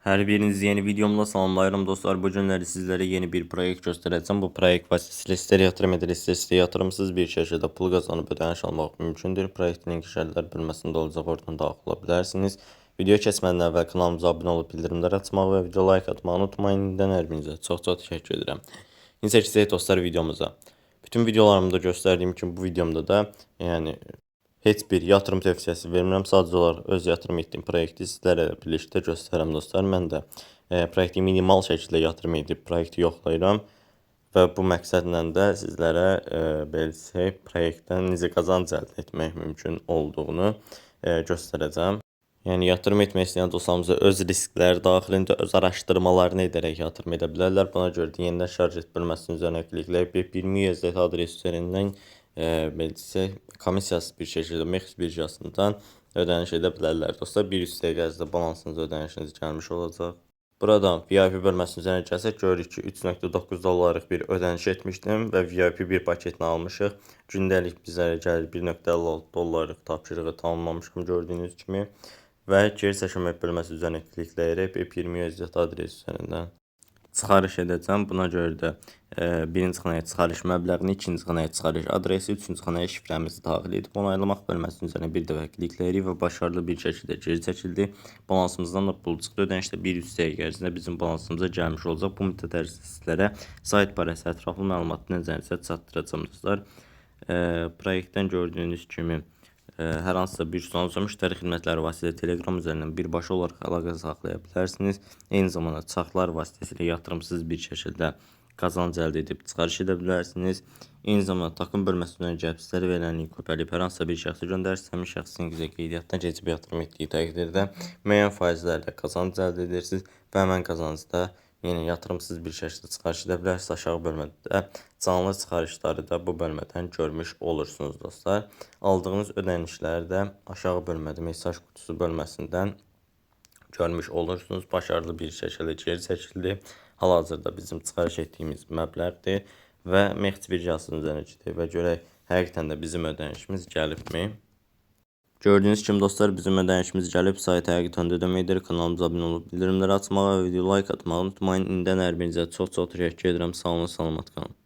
Hər birinizi yeni videomla salamlayıram dostlar. Bu günləri sizlərə yeni bir proyekt göstərəcəm. Bu proyekt vasitəsilə istər yatırım edir, istər yatırımsız bir şəkildə pul qazanıb ödəniş almaq mümkündür. Proyektin link şərhlər bölməsində olacaq, oradan daxil ola bilərsiniz. Video keçmədən əvvəl kanalımıza abunə olub bildirimlər açmağı və video like atmağı unutmayın. İndən hər birinizə çox təşəkkür edirəm. İndi keçək dostlar videomuza. Bütün videolarımda göstərdiyim kimi bu videomda da heç bir yatırım tövsiyəsi vermirəm. Sadəcə olaraq öz yatırım etdiyim proyekti sizlərlə birlikdə göstərirəm dostlar. Mən də proyekti minimal şəkildə yatırım edib proyekti yoxlayıram və bu məqsədlə də sizlərə belə proyektdən necə qazanc əldə etmək mümkün olduğunu göstərəcəm. Yəni yatırım etmək istəyən dostlarımıza öz riskləri daxilində öz araşdırmalarını edərək yatırım edə bilərlər. Buna görə də yenidən şarj et bölməsinin üzərinə klikləyib bir USDT adresi üzərindən komissiyasız bir şəkildə MEX birjasından ödəniş edə bilərlər dostlar. Bir üst dəqiqə balansınıza ödənişiniz gəlmiş olacaq. Buradan VIP bölməsinin üzərinə gəlsək görürük ki 3.9 dollarlıq bir ödəniş etmişdim və VIP bir paketini almışıq. Gündəlik bizlərə gəlir 1.56 dollarlıq tapşırığı tamamlamışam gördüyünüz kimi. Və geri çəkilmək bölməsi üzərinə klikləyərək BP20 USDT adresi üzərindən çıxarış edəcəm. Buna görə də birinci xanaya çıxarış məbləğini, ikinci xanaya çıxarış adresi, üçüncü xanaya şifrəmizi daxil edib onaylamaq bölməsinin üzərinə bir dəfə klikləyirik və başarılı bir şəkildə geri çəkildi. Balansımızdan da pul çıxdı. Ödəniş də bir üst dəqiqə ərzində bizim balansımıza gəlmiş olacaq. Bu müddət ərzində sizlərə sayt barəsi ətraflı məlumatı nəzərinizə çatdıracağım dostlar. Proyektdən gördüyünüz kimi hər hansısa bir sualınızsa müştəri xidmətləri vasitəsilə Telegram üzərindən birbaşa olaraq əlaqə saxlaya bilərsiniz. Eyni zamanda çarxlar vasitəsilə yatırımsız bir şəkildə qazanc əldə edib çıxarış edə bilərsiniz. Eyni zamanda takım bölməsindən gəlib sizlərə verilən link kopyalayıb hər hansısa bir şəxsə göndərsiniz. Həmin şəxsin sizə qeydiyyatdan keçib yatırım etdiyi təqdirdə müəyyən faizlərlə qazanc əldə edirsiniz və həmin qazancda yatırımsız bir şəkildə çıxarış edə bilərsiniz. Aşağı bölmədə canlı çıxarışları da bu bölmədən görmüş olursunuz dostlar. Aldığınız ödənişləri də aşağı bölmədə mesaj qutusu bölməsindən görmüş olursunuz. Başarılı bir şəkildə geri çəkildi. Hal-hazırda bizim çıxarış etdiyimiz məbləğdir və MEX birjasının üzərinə gedək və görək həqiqətən də bizim ödənişimiz gəlibmi? Gördüyünüz kimi dostlar bizim ödənişimiz gəlib. Sayt həqiqətən də ödəmə edir. Kanalımıza abunə olub bildirimləri açmağı və video like atmağı unutmayın. İndən hər birinizə çox təşəkkür edirəm. Sağ olun, salamat qalın.